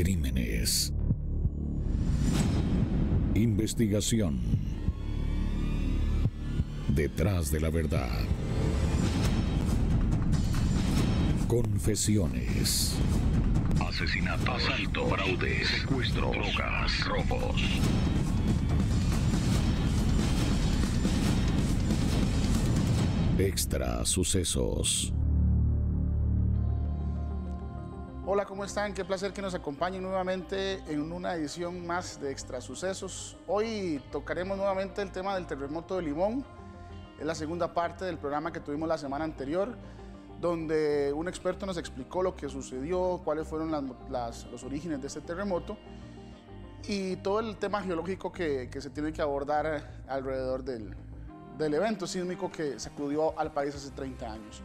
Crímenes. Investigación. Detrás de la verdad. Confesiones. Asesinato, asalto, fraude, secuestro, drogas, robos. Extra sucesos. Hola, ¿cómo están? Qué placer que nos acompañen nuevamente en una edición más de Extra Sucesos. Hoy tocaremos nuevamente el tema del terremoto de Limón. Es la segunda parte del programa que tuvimos la semana anterior, donde un experto nos explicó lo que sucedió, cuáles fueron los orígenes de este terremoto y todo el tema geológico que se tiene que abordar alrededor del evento sísmico que sacudió al país hace 30 años.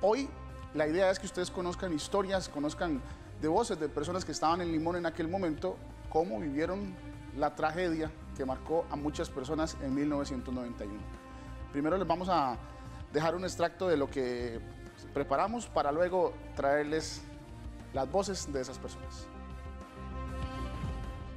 Hoy la idea es que ustedes conozcan historias, conozcan de voces de personas que estaban en Limón en aquel momento, cómo vivieron la tragedia que marcó a muchas personas en 1991. Primero les vamos a dejar un extracto de lo que preparamos para luego traerles las voces de esas personas.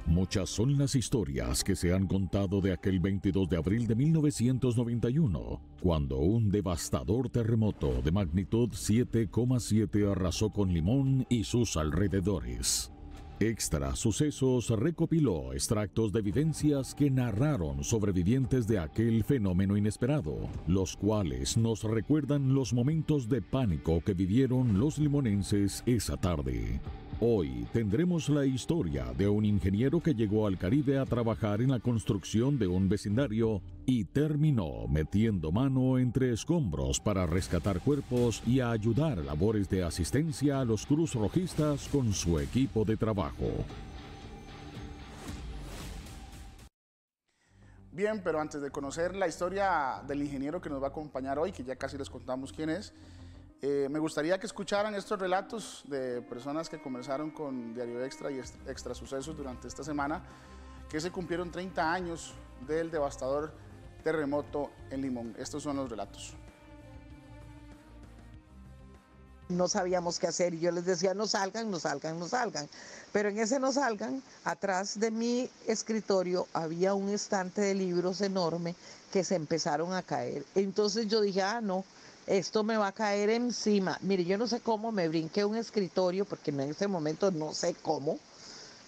Muchas son las historias que se han contado de aquel 22 de abril de 1991, cuando un devastador terremoto de magnitud 7,7 arrasó con Limón y sus alrededores. Extra Sucesos recopiló extractos de evidencias que narraron sobrevivientes de aquel fenómeno inesperado, los cuales nos recuerdan los momentos de pánico que vivieron los limonenses esa tarde. Hoy tendremos la historia de un ingeniero que llegó al Caribe a trabajar en la construcción de un vecindario y terminó metiendo mano entre escombros para rescatar cuerpos y a ayudar a labores de asistencia a los cruzrojistas con su equipo de trabajo. Bien, pero antes de conocer la historia del ingeniero que nos va a acompañar hoy, que ya casi les contamos quién es, me gustaría que escucharan estos relatos de personas que conversaron con Diario Extra y Extra Sucesos durante esta semana, que se cumplieron 30 años del devastador terremoto en Limón. Estos son los relatos. No sabíamos qué hacer y yo les decía no salgan, no salgan, no salgan. Pero en ese no salgan, atrás de mi escritorio había un estante de libros enorme que se empezaron a caer. Entonces yo dije, no, esto me va a caer encima. Mire, yo no sé cómo me brinqué un escritorio, porque en ese momento no sé cómo,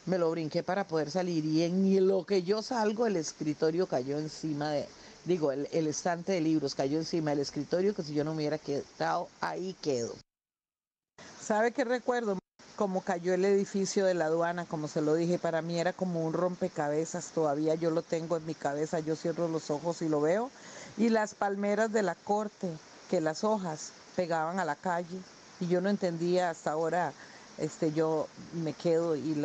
me lo brinqué para poder salir y en lo que yo salgo el escritorio cayó encima el estante de libros cayó encima del escritorio, que si yo no me hubiera quedado ahí quedo. ¿Sabe qué recuerdo? Como cayó el edificio de la aduana, como se lo dije, para mí era como un rompecabezas, todavía yo lo tengo en mi cabeza, yo cierro los ojos y lo veo, y las palmeras de la corte, que las hojas pegaban a la calle, y yo no entendía hasta ahora, yo me quedo y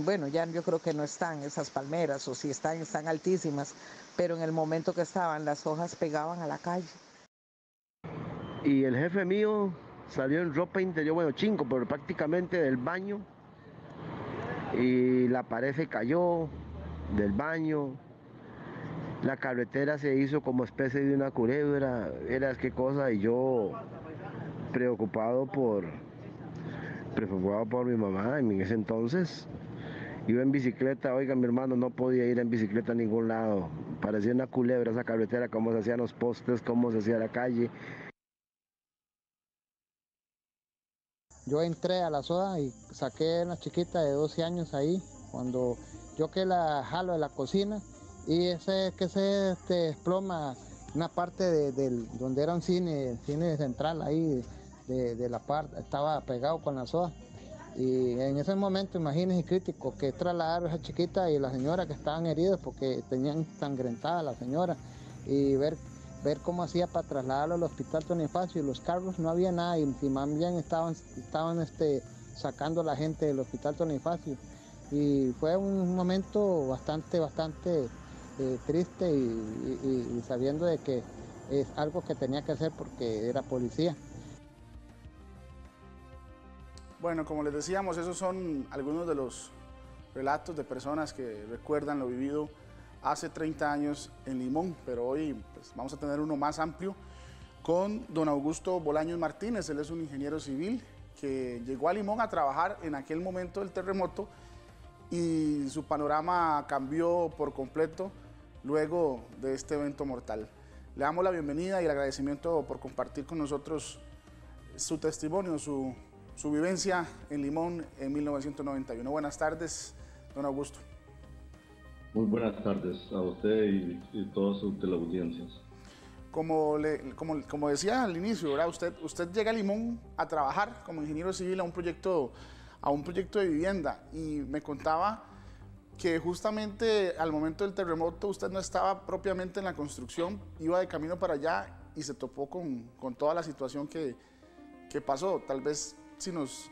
bueno, ya yo creo que no están esas palmeras, o si están, están altísimas, pero en el momento que estaban, las hojas pegaban a la calle. Y el jefe mío salió en ropa interior, bueno, chingo, pero prácticamente del baño, y la pared se cayó del baño, la carretera se hizo como especie de una culebra, eras qué cosa, y yo preocupado por mi mamá en ese entonces. Iba en bicicleta, oiga, mi hermano no podía ir en bicicleta a ningún lado, parecía una culebra esa carretera, cómo se hacían los postes, cómo se hacía la calle. Yo entré a la soda y saqué una chiquita de 12 años ahí, cuando yo que la jalo de la cocina y ese que se desploma una parte donde era un cine central ahí de la parte, estaba pegado con la soda. Y en ese momento, imagínense, crítico, que trasladaron a esa chiquita y la señora que estaban heridos porque tenían ensangrentada a la señora, y ver cómo hacía para trasladarlo al hospital Bonifacio, y los carros no había nada, y más bien estaban sacando a la gente del hospital Bonifacio, y fue un momento bastante triste y sabiendo de que es algo que tenía que hacer porque era policía. Bueno, como les decíamos, esos son algunos de los relatos de personas que recuerdan lo vivido hace 30 años en Limón, pero hoy pues, vamos a tener uno más amplio con don Augusto Bolaños Martínez. Él es un ingeniero civil que llegó a Limón a trabajar en aquel momento del terremoto y su panorama cambió por completo luego de este evento mortal. Le damos la bienvenida y el agradecimiento por compartir con nosotros su testimonio, su vivencia en Limón en 1991. Buenas tardes, don Augusto. Muy buenas tardes a usted y todas sus teleaudiencias. Como decía al inicio, ¿verdad? Usted llega a Limón a trabajar como ingeniero civil a un proyecto de vivienda y me contaba que justamente al momento del terremoto usted no estaba propiamente en la construcción, iba de camino para allá y se topó con toda la situación que pasó. Tal vez si nos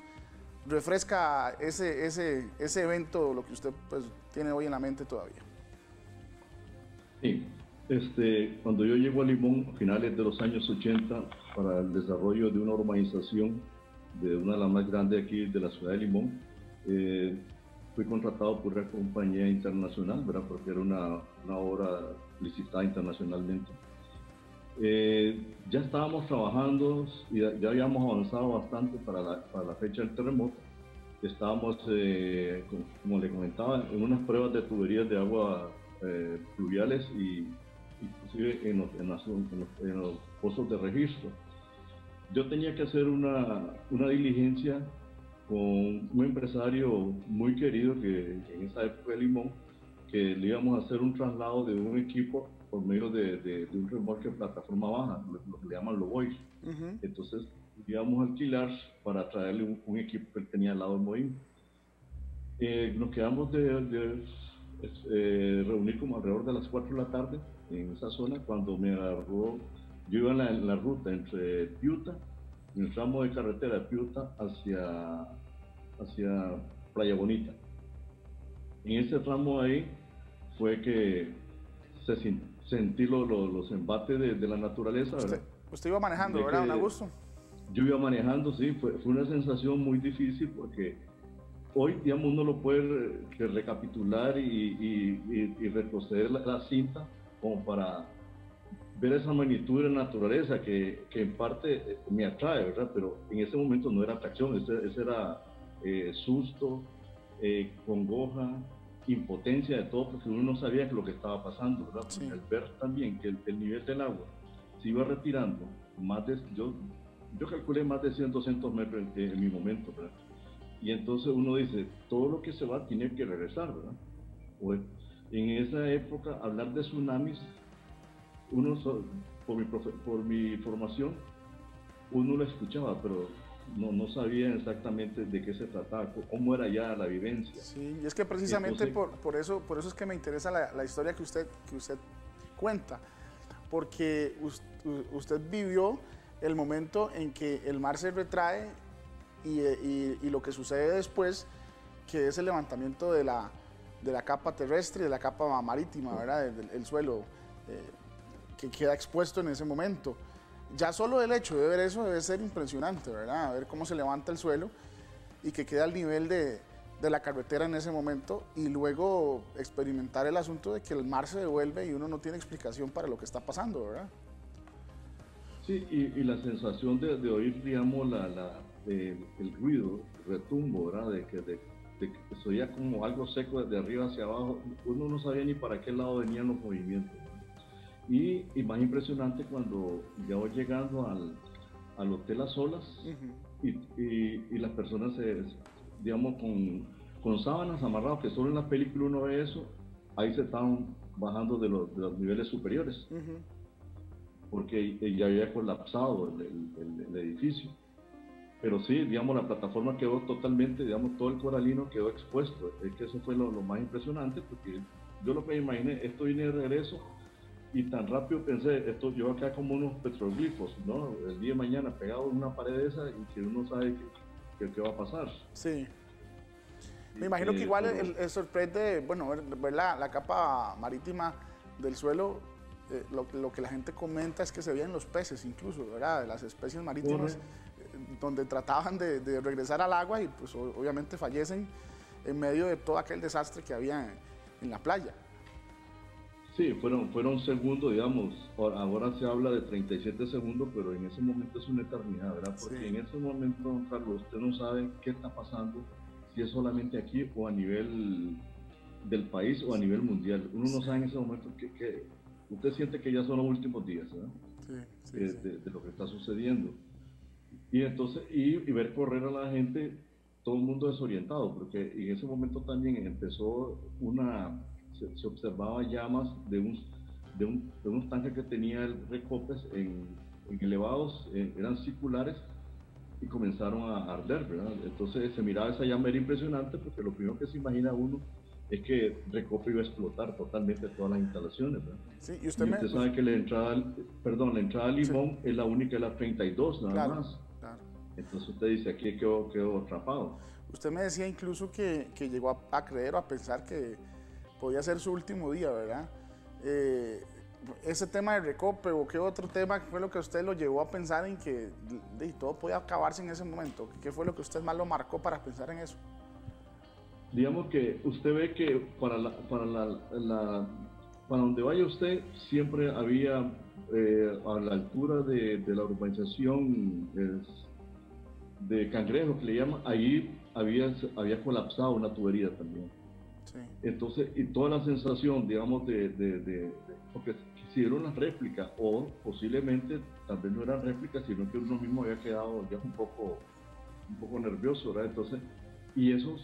refresca ese evento, lo que usted pues tiene hoy en la mente todavía. Sí, cuando yo llego a Limón a finales de los años 80 para el desarrollo de una urbanización de una de las más grandes aquí de la ciudad de Limón, fui contratado por una compañía internacional, ¿verdad? Porque era una obra licitada internacionalmente. Ya estábamos trabajando y ya habíamos avanzado bastante para la fecha del terremoto. Estábamos, como le comentaba, en unas pruebas de tuberías de agua pluviales y inclusive en los pozos de registro. Yo tenía que hacer una diligencia con un empresario muy querido que en esa época de Limón, que le íbamos a hacer un traslado de un equipo por medio de un remolque de plataforma baja, lo que le llaman Loboy. Entonces íbamos a alquilar para traerle un equipo que él tenía al lado del Moín. Nos quedamos de reunir como alrededor de las 4 de la tarde en esa zona, cuando me agarró. Yo iba en la ruta entre Piuta, en el tramo de carretera de Piuta hacia Playa Bonita. En ese tramo ahí fue que sentí los embates de la naturaleza, ¿verdad? Usted iba manejando, ¿verdad, don Augusto? Yo iba manejando, sí, fue una sensación muy difícil porque hoy, digamos, uno lo puede recapitular y retroceder la cinta como para ver esa magnitud de la naturaleza que en parte me atrae, ¿verdad? Pero en ese momento no era atracción, ese era susto, congoja, impotencia de todo, porque uno no sabía lo que estaba pasando, ¿verdad? Sí. Al ver también que el nivel del agua se iba retirando, yo calculé más de 100, 200 metros en mi momento, ¿verdad? Y entonces uno dice, todo lo que se va tiene que regresar, ¿verdad? Pues, en esa época, hablar de tsunamis, por mi formación, uno lo escuchaba, pero no sabía exactamente de qué se trataba, cómo era ya la vivencia. Sí, y es que precisamente entonces, por eso es que me interesa la historia que usted cuenta, porque usted vivió el momento en que el mar se retrae y lo que sucede después, que es el levantamiento de la capa terrestre y de la capa marítima, ¿verdad? El suelo que queda expuesto en ese momento. Ya solo el hecho de ver eso debe ser impresionante, ¿verdad? Ver cómo se levanta el suelo y que queda al nivel de la carretera en ese momento, y luego experimentar el asunto de que el mar se devuelve y uno no tiene explicación para lo que está pasando, ¿verdad? Sí, y la sensación de oír, digamos, el ruido, el retumbo, ¿verdad? De que se oía como algo seco desde arriba hacia abajo, uno no sabía ni para qué lado venían los movimientos. Y más impresionante cuando ya voy llegando al Hotel Las Olas, y las personas, digamos, con sábanas amarradas, que solo en la película uno ve eso, ahí se estaban bajando de los niveles superiores, porque ya había colapsado el edificio. Pero sí, digamos, la plataforma quedó totalmente, digamos, todo el coralino quedó expuesto. Es que eso fue lo más impresionante, porque yo lo que me imaginé, esto viene de regreso, y tan rápido pensé, yo acá como unos petroglifos, ¿no? El día de mañana pegado en una pared de esa y que uno sabe qué va a pasar. Sí. Me imagino que igual el sorprende, bueno, ver la capa marítima del suelo, lo que la gente comenta es que se veían los peces incluso, ¿verdad? De las especies marítimas, donde trataban de regresar al agua y pues obviamente fallecen en medio de todo aquel desastre que había en la playa. Sí, fueron segundos, digamos, ahora se habla de 37 segundos, pero en ese momento es una eternidad, ¿verdad? Porque Sí. en ese momento, don Carlos, usted no sabe qué está pasando, si es solamente aquí o a nivel del país o a nivel mundial. Uno no sabe en ese momento que usted siente que ya son los últimos días, ¿verdad? Sí. De lo que está sucediendo. Y entonces, y ver correr a la gente, todo el mundo desorientado, porque en ese momento también empezó se observaba llamas de unos tanques que tenía el Recopes en elevados, eran circulares y comenzaron a arder, ¿verdad? Entonces se miraba esa llama, era impresionante, porque lo primero que se imagina uno es que Recope iba a explotar totalmente todas las instalaciones, ¿verdad? Sí, y Y usted sabe que la entrada al Limón es la única, es la 32 nada más. Claro. Entonces usted dice, aquí quedó atrapado. Usted me decía incluso que llegó a creer o a pensar que podía ser su último día, ¿verdad? Ese tema de Recope o qué otro tema fue lo que usted lo llevó a pensar en que todo podía acabarse en ese momento. ¿Qué fue lo que usted más lo marcó para pensar en eso? Digamos que usted ve que para donde vaya usted siempre había a la altura de la urbanización de Cangrejo, que le llaman, ahí había colapsado una tubería también. Sí. Entonces, y toda la sensación, digamos, porque hicieron las réplicas, o posiblemente tal vez no eran réplicas, sino que uno mismo había quedado ya un poco nervioso, ¿verdad? Entonces, y eso,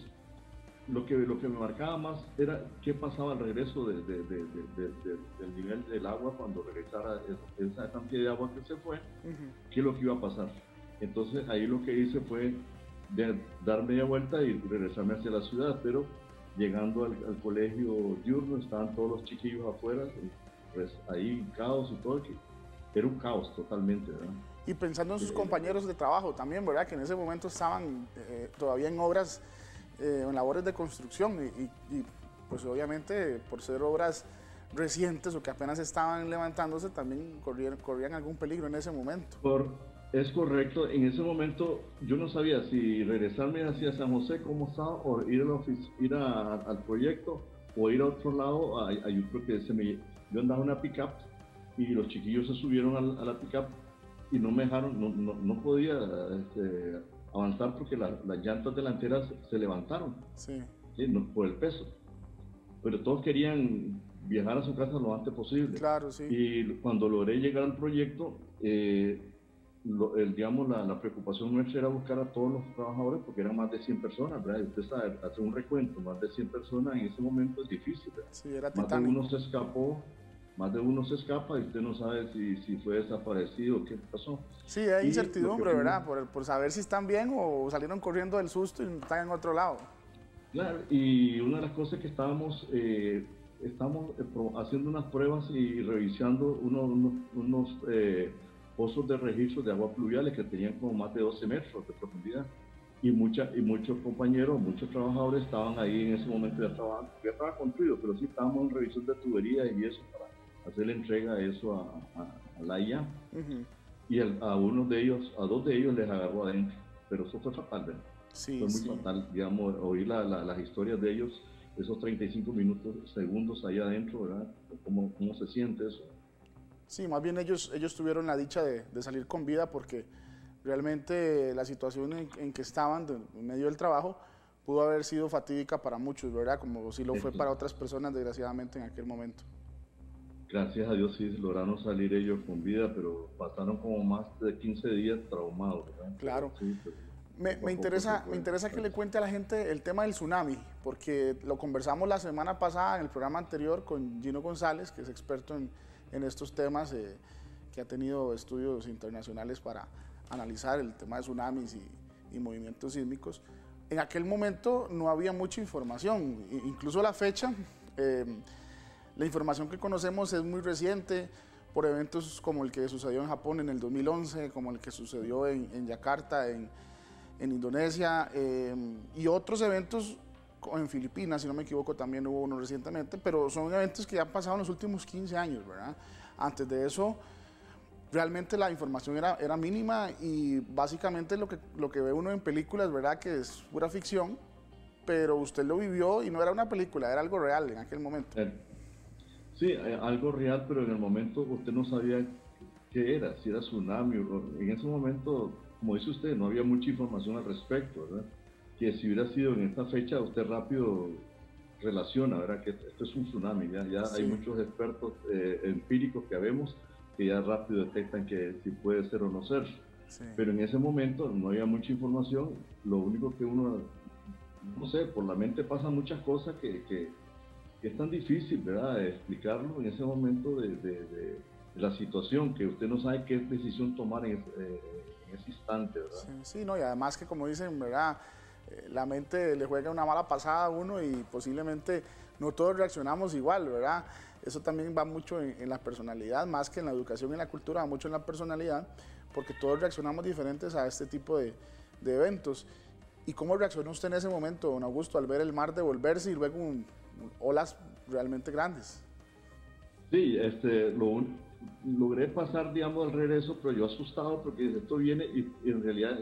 lo que me marcaba más era qué pasaba al regreso del nivel del agua cuando regresara esa cantidad de agua que se fue, qué es lo que iba a pasar. Entonces, ahí lo que hice fue dar media vuelta y regresarme hacia la ciudad, pero llegando al colegio diurno estaban todos los chiquillos afuera, pues ahí caos y todo, que era un caos totalmente, ¿verdad? Y pensando en sus compañeros de trabajo también, ¿verdad? Que en ese momento estaban todavía en obras, en labores de construcción y pues obviamente por ser obras recientes o que apenas estaban levantándose también corrían algún peligro en ese momento. Es correcto, en ese momento yo no sabía si regresarme hacia San José como estaba o ir al proyecto o ir a otro lado. Yo creo que yo andaba en una pick-up y los chiquillos se subieron a la pick-up y no me dejaron, no podía avanzar porque las llantas delanteras se levantaron, sí. ¿Sí? No, por el peso. Pero todos querían viajar a su casa lo antes posible. Claro, sí. Y cuando logré llegar al proyecto, digamos, la preocupación nuestra era buscar a todos los trabajadores porque eran más de 100 personas, ¿verdad? Usted sabe, hacer un recuento, más de 100 personas en ese momento es difícil, ¿verdad? Sí, era más de uno se escapa y usted no sabe si fue desaparecido o qué pasó. Sí, hay incertidumbre, ¿verdad? Por saber si están bien o salieron corriendo del susto y están en otro lado. Claro, y una de las cosas que estamos haciendo unas pruebas y revisando unos pozos de registro de aguas pluviales que tenían como más de 12 metros de profundidad. Y muchos compañeros, muchos trabajadores estaban ahí en ese momento ya estaba construido, pero sí estábamos en revisión de tuberías y eso para hacer la entrega de eso a la IA. Y a dos de ellos les agarró adentro, pero eso fue fatal, ¿verdad? Sí, fue muy fatal, digamos, oír las historias de ellos, esos 35 segundos ahí adentro, ¿verdad? ¿Cómo se siente eso? Sí, más bien ellos tuvieron la dicha de salir con vida porque realmente la situación en que estaban en medio del trabajo pudo haber sido fatídica para muchos, ¿verdad? Como si lo fue para otras personas, desgraciadamente, en aquel momento. Gracias a Dios sí lograron salir ellos con vida, pero pasaron como más de 15 días traumados, ¿verdad? Claro. Sí, me interesa que le cuente a la gente el tema del tsunami, porque lo conversamos la semana pasada en el programa anterior con Gino González, que es experto en estos temas, que ha tenido estudios internacionales para analizar el tema de tsunamis y movimientos sísmicos. En aquel momento no había mucha información, incluso la fecha, la información que conocemos es muy reciente, por eventos como el que sucedió en Japón en el 2011, como el que sucedió en Yakarta, en Indonesia, y otros eventos en Filipinas, si no me equivoco, también hubo uno recientemente, pero son eventos que ya han pasado en los últimos 15 años, ¿verdad? Antes de eso, realmente la información era mínima y básicamente lo que ve uno en películas, ¿verdad? Que es pura ficción, pero usted lo vivió y no era una película, era algo real en aquel momento. Sí, algo real, pero en el momento usted no sabía qué era, si era tsunami. En ese momento, como dice usted, no había mucha información al respecto, ¿verdad? Que si hubiera sido en esta fecha, usted rápido relaciona, ¿verdad? Que esto es un tsunami. Ya Sí. hay muchos expertos empíricos que vemos que ya rápido detectan que si puede ser o no ser. Sí. Pero en ese momento no había mucha información. Lo único que uno, no sé, por la mente pasan muchas cosas que es tan difícil, ¿verdad?, de explicarlo en ese momento de la situación, que usted no sabe qué decisión tomar en ese instante, ¿verdad? Sí, no, y además que como dicen, ¿verdad? La mente le juega una mala pasada a uno y posiblemente no todos reaccionamos igual, ¿verdad? Eso también va mucho en la personalidad, más que en la educación y en la cultura, va mucho en la personalidad, porque todos reaccionamos diferentes a este tipo de eventos. ¿Y cómo reaccionó usted en ese momento, don Augusto, al ver el mar devolverse y luego olas realmente grandes? Sí, logré pasar, digamos, al regreso, pero yo asustado porque esto viene y en realidad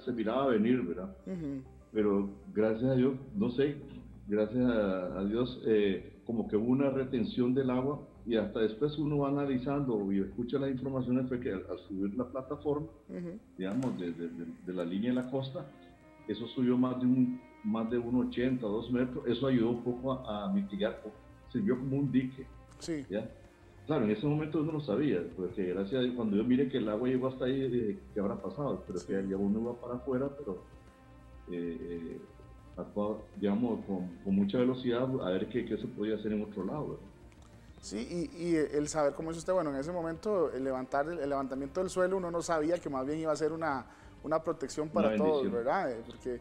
se miraba venir, ¿verdad? Pero gracias a Dios, no sé, gracias a Dios, como que hubo una retención del agua y hasta después uno va analizando y escucha las informaciones, fue que al subir la plataforma, digamos, de la línea de la costa, eso subió más de 1,80, 2 metros, eso ayudó un poco a mitigar, sirvió como un dique. Sí. ¿Ya? Claro, en ese momento uno no sabía, porque gracias a Dios, cuando yo miré que el agua llegó hasta ahí, dije, ¿qué habrá pasado? Pero que ya uno iba para afuera, pero actuaba, digamos, con mucha velocidad a ver qué se podía hacer en otro lado, ¿verdad? Sí, y el saber, como dice usted, bueno, en ese momento el levantamiento del suelo uno no sabía que más bien iba a ser una protección para todos, ¿verdad? Porque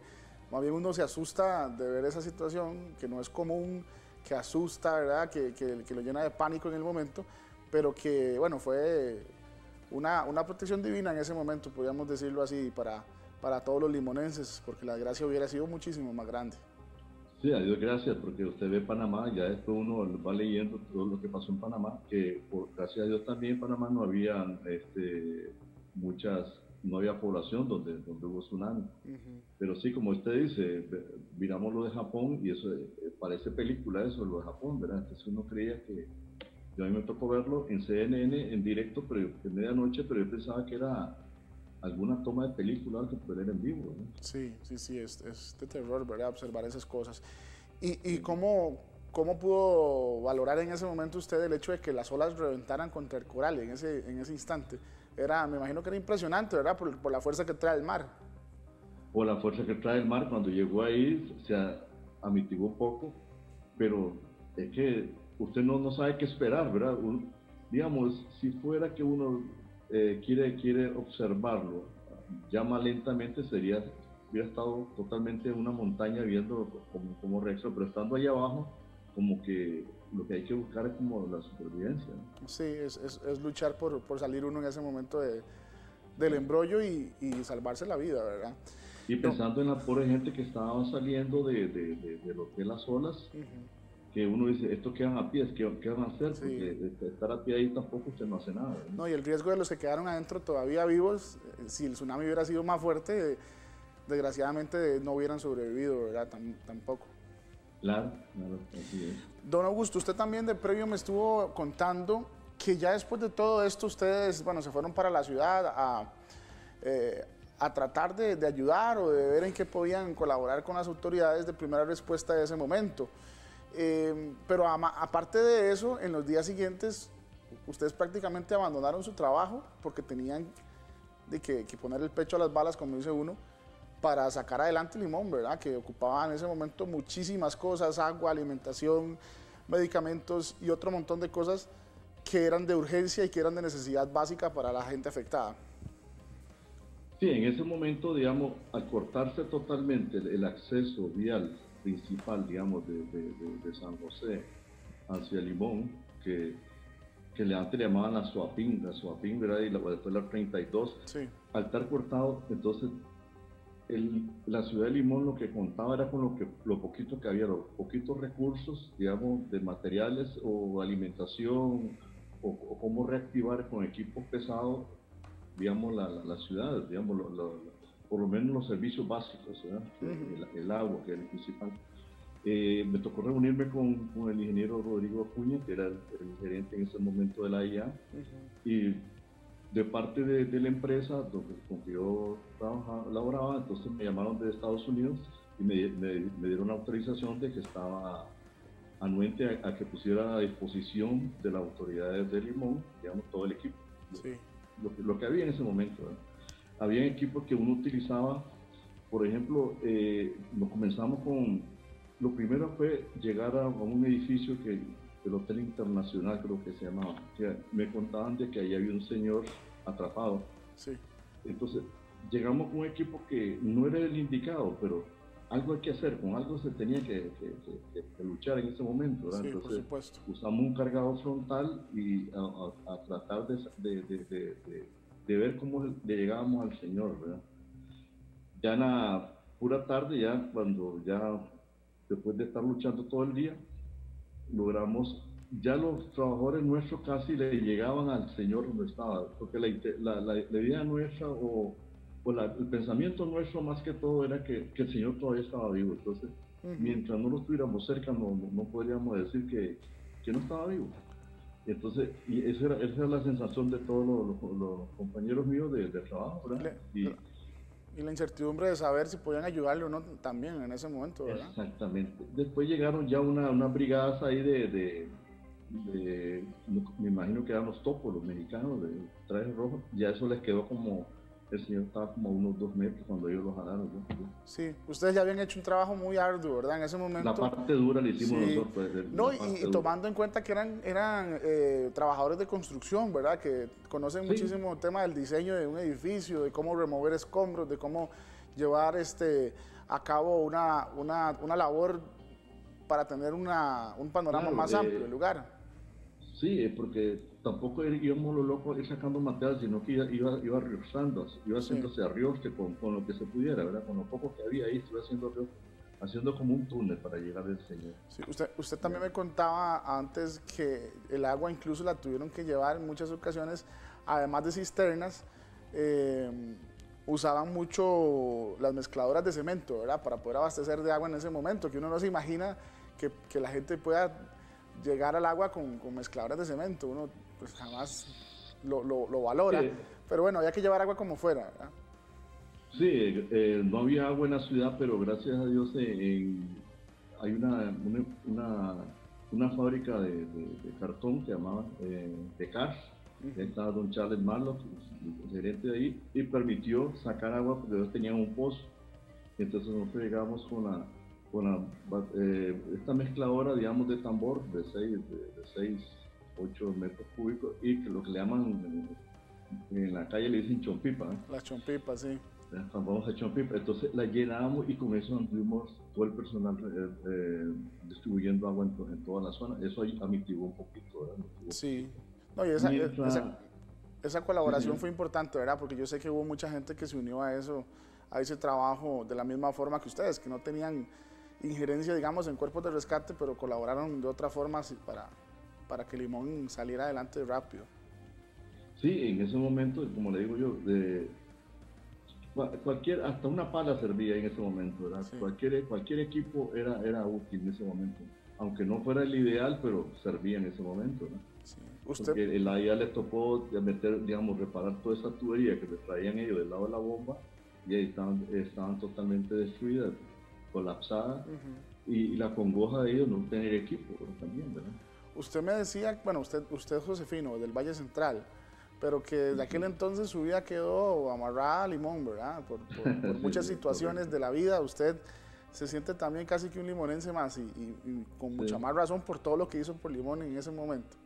más bien uno se asusta de ver esa situación que no es común, que asusta, ¿verdad? Que lo llena de pánico en el momento, pero que, bueno, fue una protección divina en ese momento, podríamos decirlo así, para todos los limonenses, porque la gracia hubiera sido muchísimo más grande. Sí, a Dios gracias, porque usted ve Panamá, ya después uno va leyendo todo lo que pasó en Panamá, que por gracias a Dios también en Panamá no había no había población donde hubo tsunami. Pero sí, como usted dice, miramos lo de Japón y eso parece película eso, lo de Japón, ¿verdad? Entonces uno creía que, yo a mí me tocó verlo en CNN en directo, pero en medianoche, pero yo pensaba que era alguna toma de película que pudiera ver en vivo, ¿no? Sí, es de terror, ¿verdad? Observar esas cosas. ¿Y cómo pudo valorar en ese momento usted el hecho de que las olas reventaran contra el coral en ese instante? Me imagino que era impresionante, ¿verdad? Por la fuerza que trae el mar. Por la fuerza que trae el mar, cuando llegó ahí se amortiguó un poco, pero es que usted no sabe qué esperar, ¿verdad? Digamos, si fuera que uno quiere observarlo, ya más lentamente hubiera estado totalmente en una montaña viendo como reacciona, pero estando ahí abajo, como que lo que hay que buscar es como la supervivencia, ¿no? Sí, es luchar por salir uno en ese momento del embrollo y salvarse la vida, ¿verdad? Y pensando en la pobre gente que estaba saliendo de lo que es las olas, que uno dice, estos quedan a pie, ¿qué van a hacer? Sí. Porque estar a pie ahí tampoco usted no hace nada, ¿no? No, y el riesgo de los que quedaron adentro todavía vivos, si el tsunami hubiera sido más fuerte, desgraciadamente no hubieran sobrevivido, ¿verdad? Tampoco. Claro, así es. Don Augusto, usted también de previo me estuvo contando que ya después de todo esto ustedes, bueno, se fueron para la ciudad a tratar de ayudar o de ver en qué podían colaborar con las autoridades de primera respuesta de ese momento. Pero aparte de eso, en los días siguientes, ustedes prácticamente abandonaron su trabajo porque tenían que poner el pecho a las balas, como dice uno, para sacar adelante Limón, ¿verdad? Que ocupaba en ese momento muchísimas cosas, agua, alimentación, medicamentos y otro montón de cosas que eran de urgencia y que eran de necesidad básica para la gente afectada. Sí, en ese momento, digamos, al cortarse totalmente el acceso vial principal, digamos, de San José hacia Limón, que antes le llamaban la Suapín, ¿verdad? Y después la 32, sí. Al estar cortado, entonces la ciudad de Limón lo que contaba era con lo poquito que había, los poquitos recursos, digamos, de materiales o alimentación, o cómo reactivar con equipos pesados, digamos, la ciudad, digamos, por lo menos los servicios básicos, ¿verdad? El agua, que es el principal. Me tocó reunirme con el ingeniero Rodrigo Acuña, que era el gerente en ese momento de la IA, y de parte de la empresa con que yo laboraba, entonces me llamaron de Estados Unidos y me dieron la autorización de que estaba anuente a que pusiera a disposición de las autoridades de Limón, digamos, todo el equipo. Sí. Lo que había en ese momento, ¿verdad? Había equipos que uno utilizaba, por ejemplo, lo primero fue llegar a un edificio el Hotel Internacional creo que se llamaba, que me contaban de que ahí había un señor atrapado. Sí. Entonces, llegamos con un equipo que no era el indicado, pero algo hay que hacer, con algo se tenía que luchar en ese momento, ¿verdad? Sí, entonces, por supuesto. usamos un cargador frontal y a tratar de ver cómo le llegábamos al señor, ¿verdad? Ya en la pura tarde, después de estar luchando todo el día, logramos, ya los trabajadores nuestros casi le llegaban al señor donde estaba, porque la idea nuestra el pensamiento nuestro más que todo era que el señor todavía estaba vivo. Entonces, mientras no lo estuviéramos cerca, no podríamos decir que no estaba vivo. Entonces, y esa era la sensación de todos los compañeros míos de trabajo, ¿verdad? Y la incertidumbre de saber si podían ayudarle o no también en ese momento, ¿verdad? Exactamente. Después llegaron ya unas brigadas ahí me imagino que eran los topos, los mexicanos, de trajes rojos. Ya eso les quedó como, el señor estaba como a unos 2 metros cuando ellos lo jalaron, ¿no? Sí, ustedes ya habían hecho un trabajo muy arduo, ¿verdad? En ese momento. La parte dura la hicimos nosotros. No, y tomando en cuenta que eran trabajadores de construcción, ¿verdad? Que conocen muchísimo el tema del diseño de un edificio, de cómo remover escombros, de cómo llevar a cabo una labor para tener un panorama más amplio del lugar. Sí, porque tampoco íbamos los locos ir sacando material, sino que iba riozando, iba haciéndose arriosque con lo que se pudiera, ¿verdad? Con lo poco que había ahí, estuve haciendo como un túnel para llegar al señor. Sí, usted también me contaba antes que el agua incluso la tuvieron que llevar en muchas ocasiones, además de cisternas, usaban mucho las mezcladoras de cemento, ¿verdad? Para poder abastecer de agua en ese momento, que uno no se imagina que la gente pueda llegar al agua con mezcladoras de cemento, uno pues jamás lo valora, pero bueno, había que llevar agua como fuera, ¿verdad? Sí, no había agua en la ciudad, pero gracias a Dios hay una fábrica de cartón que se llamaba Tecar, estaba don Charles Marlock, el gerente de ahí, y permitió sacar agua porque ellos tenían un pozo. Entonces nosotros llegamos con esta mezcladora, digamos, de tambor de 8 metros cúbicos, y que lo que le llaman en la calle le dicen chompipa, ¿eh? Las chompipas, sí. Las famosas chompipas. Entonces la llenábamos y con eso anduvimos todo el personal distribuyendo agua en toda la zona. Eso ahí amortiguó un poquito, ¿verdad? Sí. No, y esa colaboración fue importante, ¿verdad? Porque yo sé que hubo mucha gente que se unió a ese trabajo de la misma forma que ustedes, que no tenían injerencia, digamos, en cuerpos de rescate, pero colaboraron de otra forma para que Limón saliera adelante rápido. Sí, en ese momento, como le digo yo, hasta una pala servía en ese momento, ¿verdad? Sí. Cualquier equipo era útil en ese momento, aunque no fuera el ideal, pero servía en ese momento, ¿no? Sí. Porque la IA le tocó reparar toda esa tubería que le traían ellos del lado de la bomba, y ahí estaban totalmente destruidas, colapsadas, y la congoja de ellos no tener equipo, pero también, ¿verdad? Usted me decía, bueno, usted es Josefino, del Valle Central, pero que desde aquel entonces su vida quedó amarrada a Limón, ¿verdad? Por muchas situaciones de la vida. Usted se siente también casi que un limonense más y con mucha más razón por todo lo que hizo por Limón en ese momento.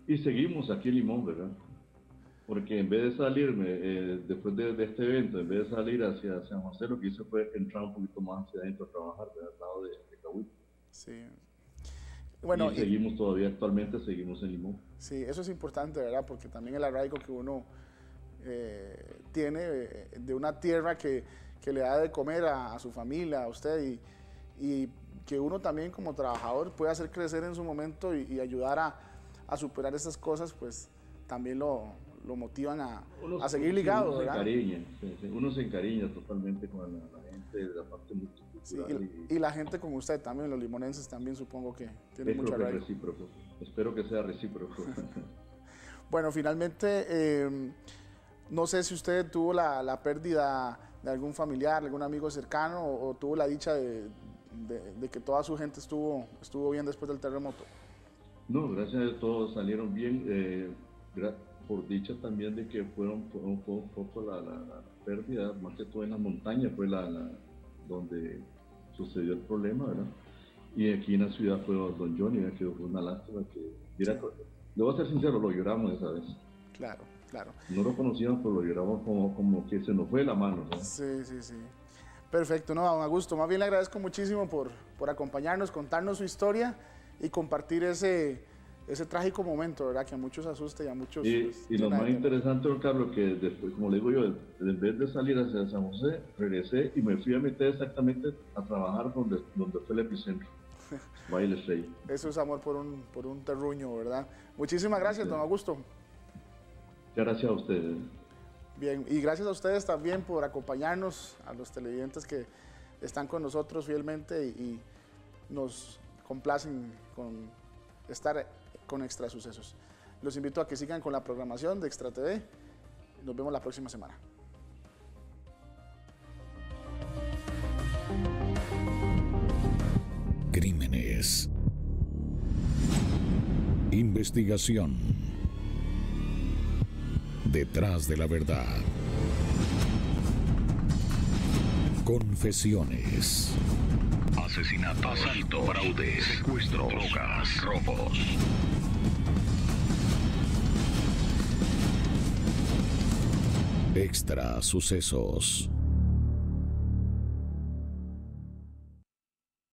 Y seguimos aquí en Limón, ¿verdad? Porque en vez de salirme, después de este evento, en vez de salir hacia San José, lo que hice fue entrar un poquito más hacia adentro a trabajar, ¿verdad? Al lado de Cahuita. Sí. Bueno, y actualmente seguimos en Limón. Sí, eso es importante, ¿verdad? Porque también el arraigo que uno tiene de una tierra que le da de comer a su familia, a usted, y que uno también como trabajador puede hacer crecer en su momento y ayudar a superar esas cosas, pues también lo motivan a seguir ligado, ¿verdad? Uno se encariña totalmente con la gente. la parte multicultural. Sí, y la gente como usted también, los limonenses también supongo que tienen mucha Creo que arraigo. es recíproco. Espero que sea recíproco. Bueno, finalmente, no sé si usted tuvo la pérdida de algún familiar, algún amigo cercano, o tuvo la dicha de que toda su gente estuvo bien después del terremoto. No, gracias a Dios todos salieron bien. Por dicha también de que fue un poco la pérdida, más que todo en la montaña, fue donde sucedió el problema, ¿verdad? Y aquí en la ciudad fue Don Johnny, ¿verdad? Que fue una lástima que... Mira, le voy a ser sincero, lo lloramos esa vez. Claro, claro. No lo conocíamos, pero lo lloramos como que se nos fue la mano, ¿no? Sí, sí, sí. Perfecto, no, don Augusto, más bien le agradezco muchísimo por acompañarnos, contarnos su historia y compartir ese trágico momento, ¿verdad? Que a muchos asusta y a muchos... Y lo más interesante, don Carlos, que después, como le digo yo, en vez de salir hacia San José, regresé y me fui a meter exactamente a trabajar donde fue el epicentro. Baile Rey. Eso es amor por un terruño, ¿verdad? Muchísimas gracias, don Augusto. Muchas gracias a ustedes. Bien, y gracias a ustedes también por acompañarnos, a los televidentes que están con nosotros fielmente y nos complacen con estar con Extra Sucesos. Los invito a que sigan con la programación de Extra TV. Nos vemos la próxima semana. Crímenes. Investigación. Detrás de la verdad. Confesiones. Asesinato, asalto, fraude, secuestro, drogas, robos. Extra Sucesos.